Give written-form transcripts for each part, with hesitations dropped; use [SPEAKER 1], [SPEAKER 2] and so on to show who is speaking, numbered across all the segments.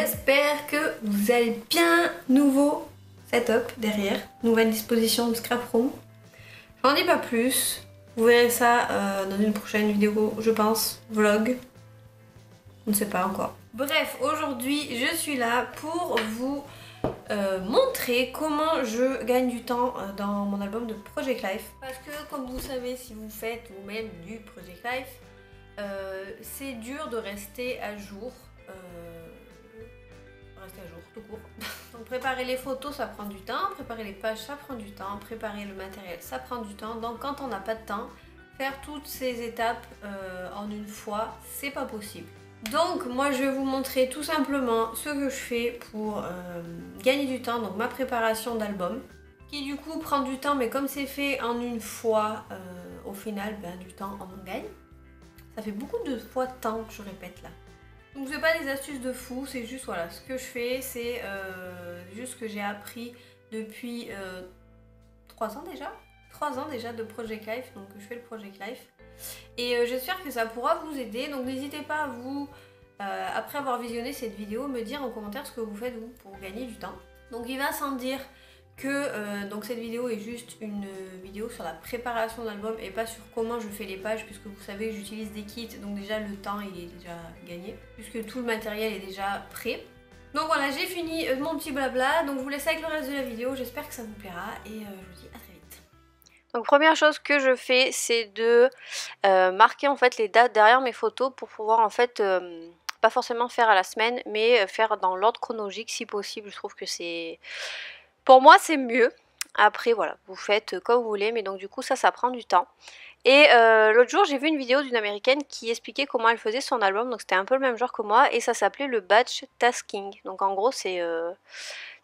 [SPEAKER 1] j'espère que vous allez bien. Nouveau setup derrière, nouvelle disposition de scrap room. J'en dis pas plus, vous verrez ça dans une prochaine vidéo, je pense, vlog. On ne sait pas encore. Bref, aujourd'hui je suis là pour vous montrer comment je gagne du temps dans mon album de Project Life. Parce que comme vous savez, si vous faites vous-même du Project Life, c'est dur de rester à jour. Tout court. Donc préparer les photos ça prend du temps, préparer les pages ça prend du temps, préparer le matériel ça prend du temps. Donc quand on n'a pas de temps, faire toutes ces étapes en une fois, c'est pas possible. Donc moi je vais vous montrer tout simplement ce que je fais pour gagner du temps, donc ma préparation d'album, qui du coup prend du temps, mais comme c'est fait en une fois, au final du temps on en gagne. Ça fait beaucoup de fois de temps que je répète là. Donc c'est pas des astuces de fou, c'est juste voilà, ce que je fais, c'est juste ce que j'ai appris depuis 3 ans déjà. 3 ans déjà de Project Life, donc je fais le Project Life. Et j'espère que ça pourra vous aider, donc n'hésitez pas à vous, après avoir visionné cette vidéo, me dire en commentaire ce que vous faites vous pour gagner du temps. Donc il va sans dire que donc cette vidéo est juste une vidéo sur la préparation d'album et pas sur comment je fais les pages, puisque vous savez que j'utilise des kits, donc déjà le temps il est déjà gagné puisque tout le matériel est déjà prêt. Donc voilà, j'ai fini mon petit blabla, donc je vous laisse avec le reste de la vidéo, j'espère que ça vous plaira et je vous dis à très vite.
[SPEAKER 2] Donc première chose que je fais, c'est de marquer en fait les dates derrière mes photos pour pouvoir en fait pas forcément faire à la semaine, mais faire dans l'ordre chronologique si possible. Je trouve que c'est, pour moi c'est mieux. Après voilà, vous faites comme vous voulez, mais donc du coup ça prend du temps. Et l'autre jour j'ai vu une vidéo d'une américaine qui expliquait comment elle faisait son album, donc c'était un peu le même genre que moi, et ça s'appelait le batch tasking. Donc en gros c'est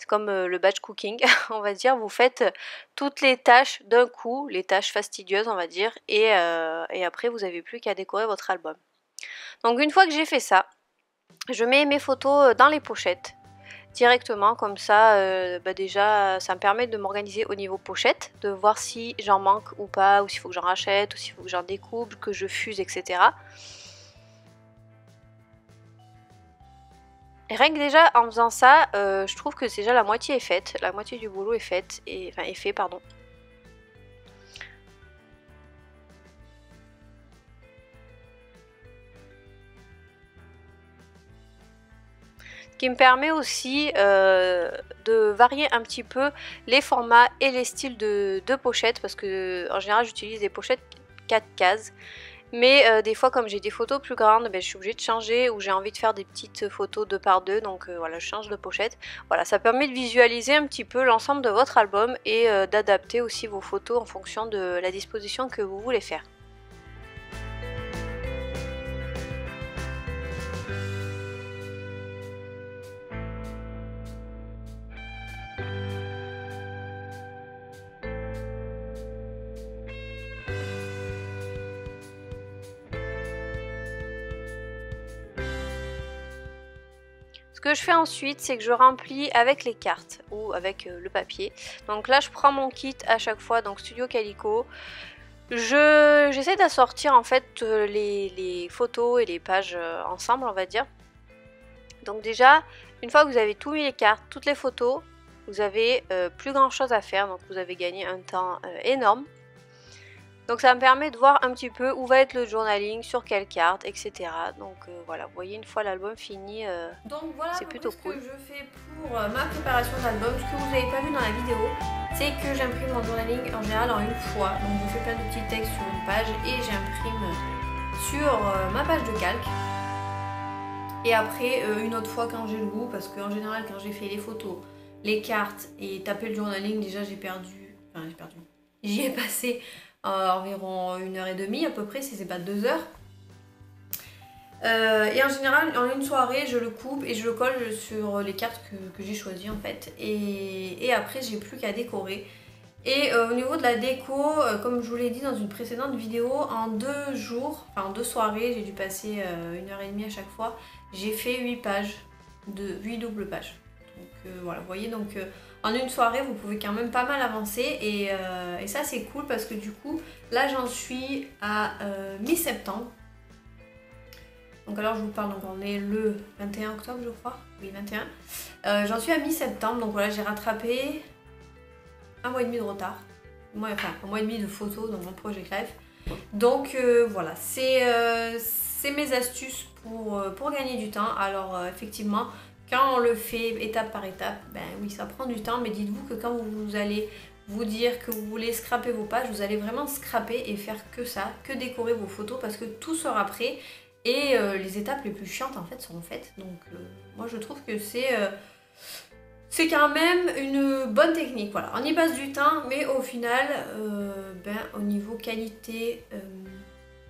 [SPEAKER 2] comme le batch cooking, on va dire, vous faites toutes les tâches d'un coup, les tâches fastidieuses on va dire, et après vous n'avez plus qu'à décorer votre album. Donc une fois que j'ai fait ça, je mets mes photos dans les pochettes directement, comme ça déjà ça me permet de m'organiser au niveau pochette, de voir si j'en manque ou pas, ou s'il faut que j'en rachète, ou s'il faut que j'en découpe, que je fuse, etc. Et rien que déjà en faisant ça, je trouve que déjà la moitié est faite, la moitié du boulot est faite, enfin est fait pardon. Qui me permet aussi de varier un petit peu les formats et les styles de pochettes, parce que en général j'utilise des pochettes 4 cases, mais des fois comme j'ai des photos plus grandes, je suis obligée de changer, ou j'ai envie de faire des petites photos 2 par 2, donc voilà, je change de pochette. Voilà, ça permet de visualiser un petit peu l'ensemble de votre album et d'adapter aussi vos photos en fonction de la disposition que vous voulez faire. Ce que je fais ensuite, c'est que je remplis avec les cartes ou avec le papier. Donc là, je prends mon kit à chaque fois, donc Studio Calico. J'essaie d'assortir en fait les photos et les pages ensemble, on va dire. Donc déjà, une fois que vous avez tout mis les cartes, toutes les photos, vous avez plus grand chose à faire, donc vous avez gagné un temps énorme. Donc ça me permet de voir un petit peu où va être le journaling, sur quelle carte, etc. Donc voilà, vous voyez, une fois l'album fini,
[SPEAKER 1] voilà,
[SPEAKER 2] c'est plutôt cool.
[SPEAKER 1] Ce que je fais pour ma préparation d'album, ce que vous n'avez pas vu dans la vidéo, c'est que j'imprime mon journaling en général en une fois. Donc je fais plein de petits textes sur une page et j'imprime sur ma page de calque. Et après une autre fois quand j'ai le goût, parce qu'en général quand j'ai fait les photos, les cartes et taper le journaling, déjà j'ai perdu, j'y ai passé environ 1h30 à peu près, si c'est pas 2 heures. Et en général, en une soirée, je le coupe et je le colle sur les cartes que j'ai choisies en fait. Et après, j'ai plus qu'à décorer. Et au niveau de la déco, comme je vous l'ai dit dans une précédente vidéo, en 2 jours, enfin en 2 soirées, j'ai dû passer 1h30 à chaque fois. J'ai fait 8 pages, 8 doubles pages. Donc voilà, vous voyez, donc en une soirée, vous pouvez quand même pas mal avancer. Et ça, c'est cool parce que du coup, là, j'en suis à mi-septembre. Donc alors, je vous parle, donc on est le 21 octobre, je crois. Oui, 21. J'en suis à mi-septembre, donc voilà, j'ai rattrapé un mois et demi de retard. Enfin, un mois et demi de photos dans mon projet Life. Donc voilà, c'est mes astuces pour gagner du temps. Alors effectivement, quand on le fait étape par étape, ben oui, ça prend du temps, mais dites-vous que quand vous allez vous dire que vous voulez scraper vos pages, vous allez vraiment scraper et faire que ça, que décorer vos photos parce que tout sera prêt et les étapes les plus chiantes en fait seront faites. Donc moi je trouve que c'est quand même une bonne technique. Voilà, on y passe du temps, mais au final, au niveau qualité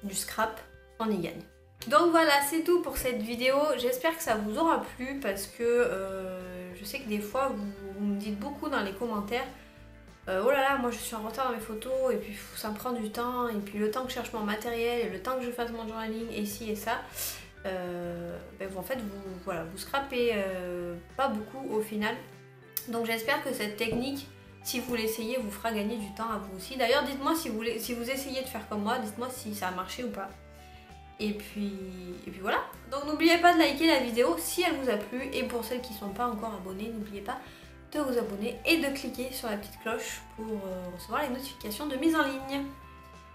[SPEAKER 1] du scrap, on y gagne. Donc voilà, c'est tout pour cette vidéo. J'espère que ça vous aura plu parce que je sais que des fois, vous me dites beaucoup dans les commentaires oh là là, moi je suis en retard dans mes photos et puis ça me prend du temps et puis le temps que je cherche mon matériel et le temps que je fasse mon journaling et ci et ça, en fait vous scrapez pas beaucoup au final. Donc j'espère que cette technique, si vous l'essayez, vous fera gagner du temps à vous aussi. D'ailleurs dites-moi si vous essayez de faire comme moi, dites-moi si ça a marché ou pas. Et puis voilà. Donc n'oubliez pas de liker la vidéo si elle vous a plu et pour celles qui ne sont pas encore abonnées, n'oubliez pas de vous abonner et de cliquer sur la petite cloche pour recevoir les notifications de mise en ligne.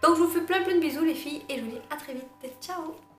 [SPEAKER 1] Donc je vous fais plein de bisous les filles et je vous dis à très vite. Ciao!